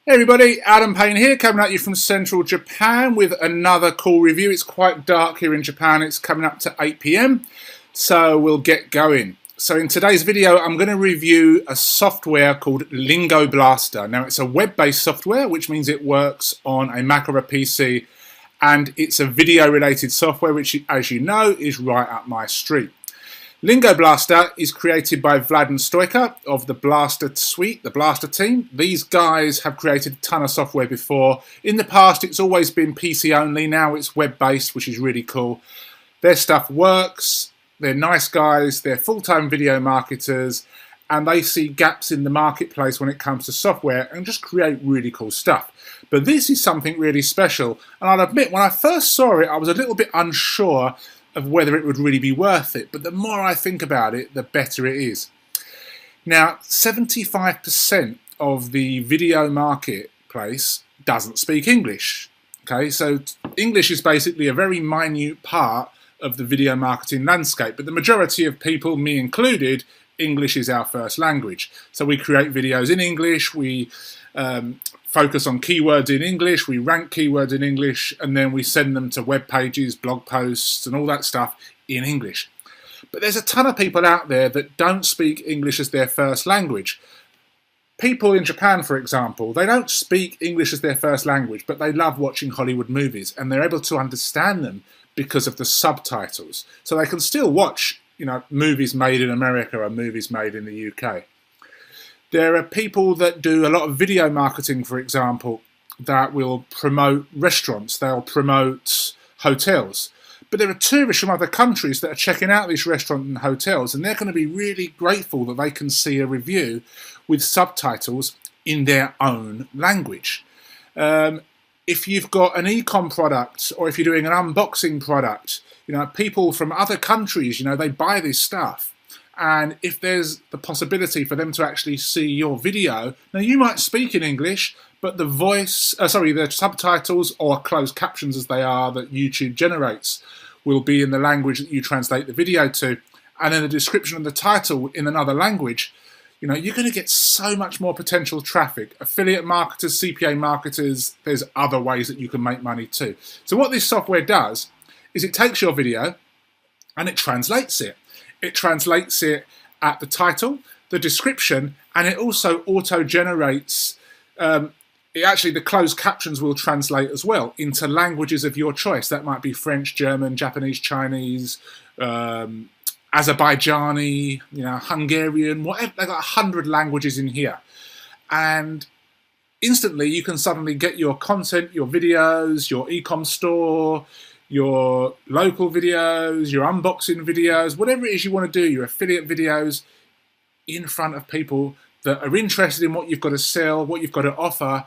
Hey everybody, Adam Payne here, coming at you from central Japan with another cool review. It's quite dark here in Japan, it's coming up to 8 PM, so we'll get going. So in today's video, I'm going to review a software called Lingo Blaster. Now it's a web-based software, which means it works on a Mac or a PC, and it's a video-related software, which, as you know, is right up my street. Lingo Blaster is created by Vlad and Stoica of the Blaster suite, the Blaster team. These guys have created a ton of software before. In the past, it's always been PC only. Now it's web-based, which is really cool. Their stuff works. They're nice guys. They're full-time video marketers, and they see gaps in the marketplace when it comes to software and just create really cool stuff. But this is something really special. And I'll admit, when I first saw it, I was a little bit unsure of whether it would really be worth it, but the more I think about it, the better it is. Now, 75% of the video marketplace doesn't speak English. Okay, so English is basically a very minute part of the video marketing landscape, but the majority of people, me included, English is our first language. So we create videos in English, we focus on keywords in English, we rank keywords in English, and then we send them to web pages, blog posts, and all that stuff in English. But there's a ton of people out there that don't speak English as their first language. People in Japan, for example, they don't speak English as their first language, but they love watching Hollywood movies, and they're able to understand them because of the subtitles. So they can still watch, movies made in America or movies made in the UK. There are people that do a lot of video marketing, for example, that will promote restaurants, they'll promote hotels. But there are tourists from other countries that are checking out these restaurants and hotels, and they're going to be really grateful that they can see a review with subtitles in their own language. If you've got an e-com product, or if you're doing an unboxing product, people from other countries, they buy this stuff. And if there's the possibility for them to actually see your video, now you might speak in English, but the subtitles, or closed captions as they are, that YouTube generates will be in the language that you translate the video to, and then the description and the title in another language. You're going to get so much more potential traffic. Affiliate marketers, CPA marketers, there's other ways that you can make money too. So what this software does is it takes your video and it translates it. It translates it at the title, the description, and it also auto-generates, the closed captions will translate as well into languages of your choice. That might be French, German, Japanese, Chinese, Azerbaijani, Hungarian, whatever. They've got 100 languages in here. And instantly you can suddenly get your content, your videos, your e-com store, your local videos, your unboxing videos, whatever it is you want to do, your affiliate videos, in front of people that are interested in what you've got to sell, what you've got to offer,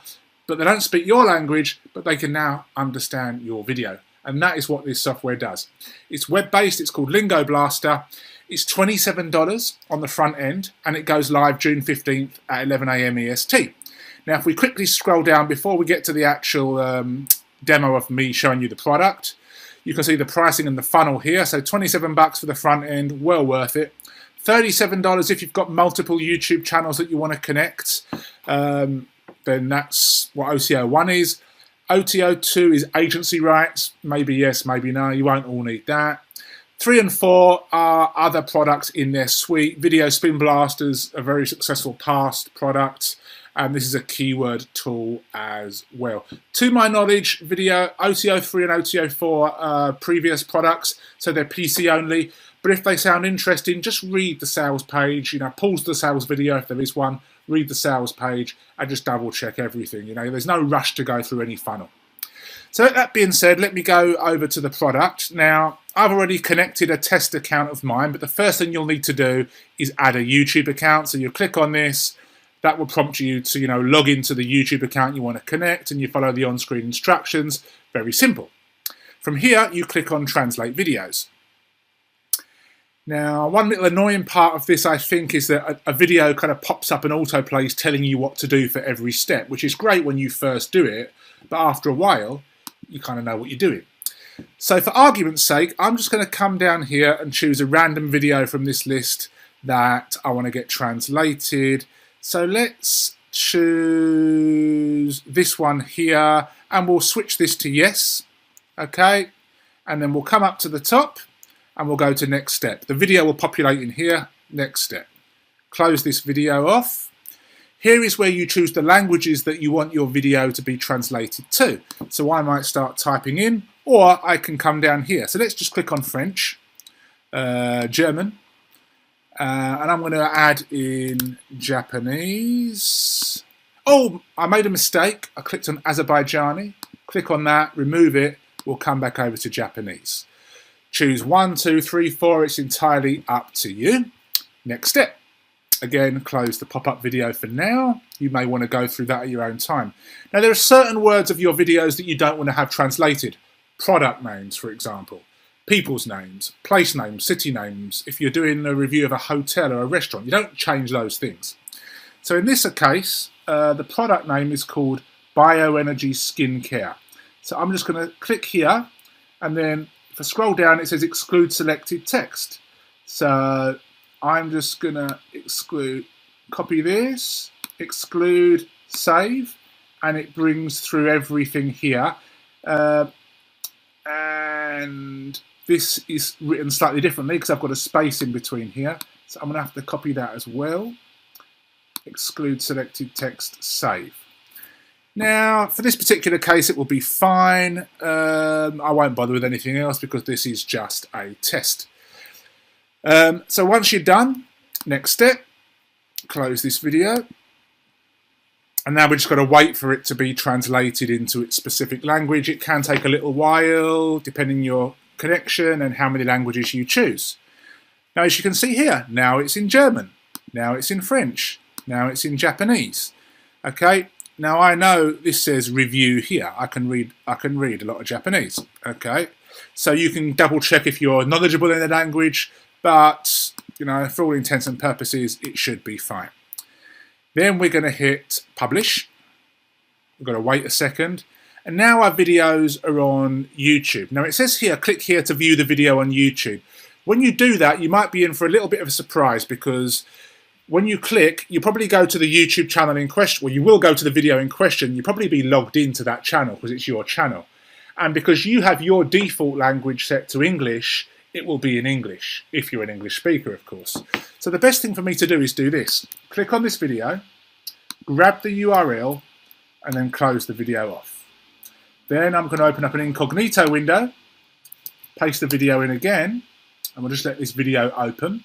but they don't speak your language, but they can now understand your video. And that is what this software does. It's web-based, it's called Lingo Blaster. It's $27 on the front end, and it goes live June 15th at 11 AM EST. Now, if we quickly scroll down before we get to the actual demo of me showing you the product, you can see the pricing and the funnel here. So 27 bucks for the front end, well worth it. $37 if you've got multiple YouTube channels that you want to connect. Then that's what OTO1 is. OTO2 is agency rights. Maybe yes, maybe no. You won't all need that. 3 and 4 are other products in their suite. Video Spin Blasters, a very successful past product. And this is a keyword tool as well. To my knowledge, video OTO3 and OTO4 are previous products, so they're PC only. But if they sound interesting, just read the sales page. Pause the sales video if there is one. Read the sales page and just double check everything. There's no rush to go through any funnel. So that being said, let me go over to the product. Now, I've already connected a test account of mine, but the first thing you'll need to do is add a YouTube account. So you'll click on this. That will prompt you to, log into the YouTube account you want to connect, and you follow the on-screen instructions. Very simple. From here, you click on Translate Videos. Now, one little annoying part of this, I think, is that a video kind of pops up and autoplays telling you what to do for every step, which is great when you first do it, but after a while, you kind of know what you're doing. So for argument's sake, I'm just going to come down here and choose a random video from this list that I want to get translated. So let's choose this one here, and we'll switch this to yes. Okay, and then we'll come up to the top and we'll go to next step. The video will populate in here, next step. Close this video off. Here is where you choose the languages that you want your video to be translated to. So I might start typing in, or I can come down here. So let's just click on French, German, and I'm going to add in Japanese. Oh, I made a mistake. I clicked on Azerbaijani. Click on that, remove it. We'll come back over to Japanese. Choose 1, 2, 3, 4. It's entirely up to you. Next step. Again, close the pop-up video for now. You may want to go through that at your own time. Now, there are certain words of your videos that you don't want to have translated. Product names, for example. People's names, place names, city names. If you're doing a review of a hotel or a restaurant, you don't change those things. So in this case, the product name is called Bioenergy Skincare. So I'm just going to click here, and then if I scroll down, it says exclude selected text. So I'm just going to exclude, copy this, exclude, save, and it brings through everything here. And this is written slightly differently because I've got a space in between here. So I'm going to have to copy that as well. Exclude selected text, save. Now, for this particular case, it will be fine. I won't bother with anything else because this is just a test. So once you're done, next step, close this video. And now we've just got to wait for it to be translated into its specific language. It can take a little while, depending on your connection and how many languages you choose. Now, as you can see here, now it's in German. Now it's in French. Now it's in Japanese. Okay. Now I know this says review here. I can read a lot of Japanese. Okay, so you can double check if you're knowledgeable in the language, but you know, for all intents and purposes, it should be fine. Then we're going to hit publish. We've got to wait a second, and now our videos are on YouTube. Now it says here, click here to view the video on YouTube. When you do that, you might be in for a little bit of a surprise because when you click, you probably go to the YouTube channel in question, well, you will go to the video in question. You'll probably be logged into that channel because it's your channel. And because you have your default language set to English, it will be in English, if you're an English speaker, of course. So the best thing for me to do is do this. Click on this video, grab the URL, and then close the video off. Then I'm going to open up an incognito window, paste the video in again, and we'll just let this video open.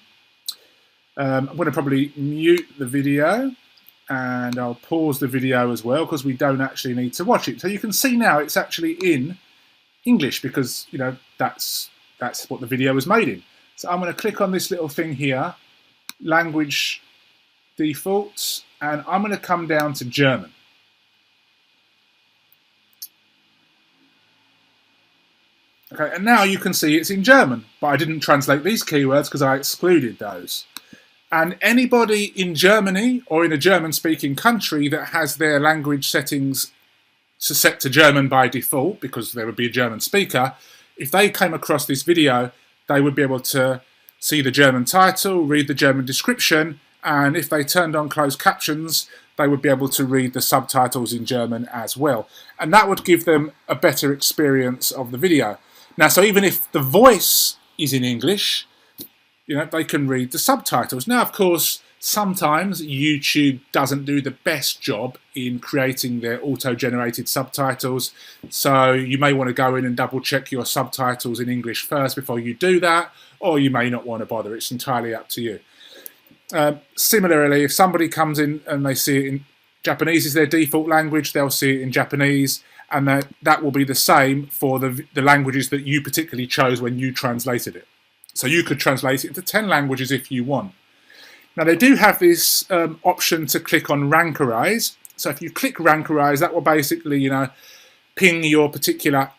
I'm going to probably mute the video and I'll pause the video as well because we don't actually need to watch it. So you can see now it's actually in English because, you know, that's what the video was made in. So I'm going to click on this little thing here, language defaults, and I'm going to come down to German. Okay, and now you can see it's in German, but I didn't translate these keywords because I excluded those. And anybody in Germany or in a German-speaking country that has their language settings set to German by default, because there would be a German speaker, if they came across this video, they would be able to see the German title, read the German description, and if they turned on closed captions, they would be able to read the subtitles in German as well. And that would give them a better experience of the video. Now, so even if the voice is in English, you know, they can read the subtitles. Now, of course, sometimes YouTube doesn't do the best job in creating their auto-generated subtitles. So you may want to go in and double check your subtitles in English first before you do that, or you may not want to bother. It's entirely up to you. Similarly, if somebody comes in and they see it in Japanese is their default language, they'll see it in Japanese, and that will be the same for the languages that you particularly chose when you translated it. So you could translate it into 10 languages if you want. Now they do have this option to click on Rankerize. So if you click Rankerize, that will basically, you know, ping your particular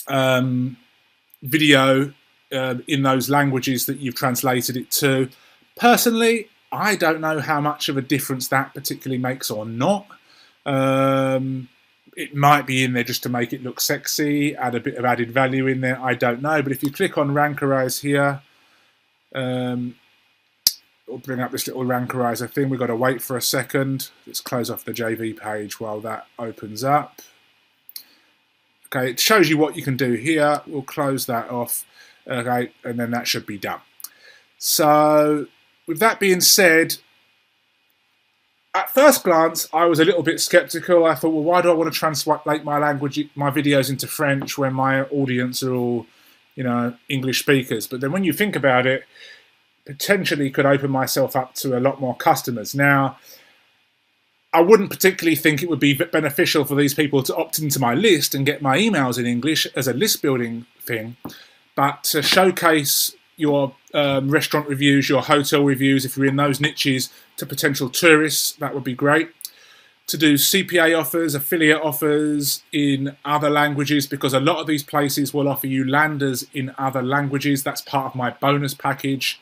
video in those languages that you've translated it to. Personally, I don't know how much of a difference that particularly makes or not. It might be in there just to make it look sexy, add a bit of added value in there, I don't know. But if you click on Rankerize here, it'll bring up this little rankerizer thing. We've got to wait for a second. Let's close off the JV page while that opens up. Okay, it shows you what you can do here. We'll close that off. Okay, and then that should be done. So with that being said, at first glance, I was a little bit skeptical. I thought, well, why do I want to translate my videos into French when my audience are all, English speakers? But then when you think about it, potentially could open myself up to a lot more customers. Now, I wouldn't particularly think it would be beneficial for these people to opt into my list and get my emails in English as a list building thing, but to showcase your restaurant reviews, your hotel reviews, if you're in those niches, to potential tourists, that would be great. To do CPA offers, affiliate offers in other languages, because a lot of these places will offer you landers in other languages. That's part of my bonus package.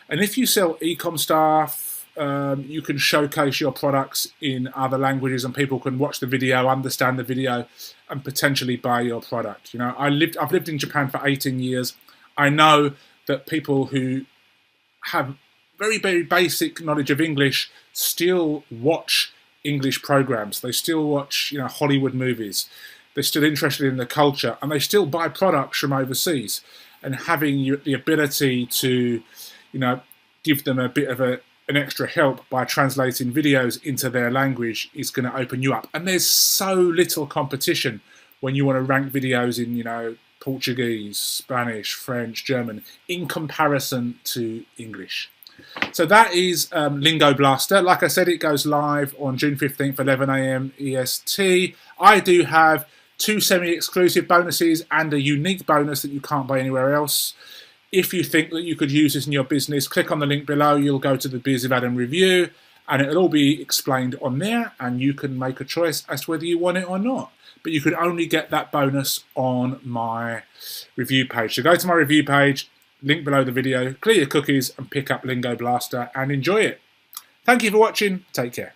And if you sell e-com stuff, you can showcase your products in other languages and people can watch the video, understand the video, and potentially buy your product. I've lived in Japan for 18 years. I know that people who have very, very basic knowledge of English still watch English programs. They still watch, Hollywood movies. They're still interested in the culture, and they still buy products from overseas. And having the ability to, give them a bit of an extra help by translating videos into their language is going to open you up. And there's so little competition when you want to rank videos in, Portuguese, Spanish, French, German, in comparison to English. So that is Lingo Blaster. Like I said, it goes live on June 15th, 11 AM EST. I do have 2 semi-exclusive bonuses and a unique bonus that you can't buy anywhere else. If you think that you could use this in your business, click on the link below. You'll go to the Biz of Adam review, and it'll all be explained on there, and you can make a choice as to whether you want it or not. But you can only get that bonus on my review page. So go to my review page, link below the video, clear your cookies, and pick up Lingo Blaster and enjoy it. Thank you for watching. Take care.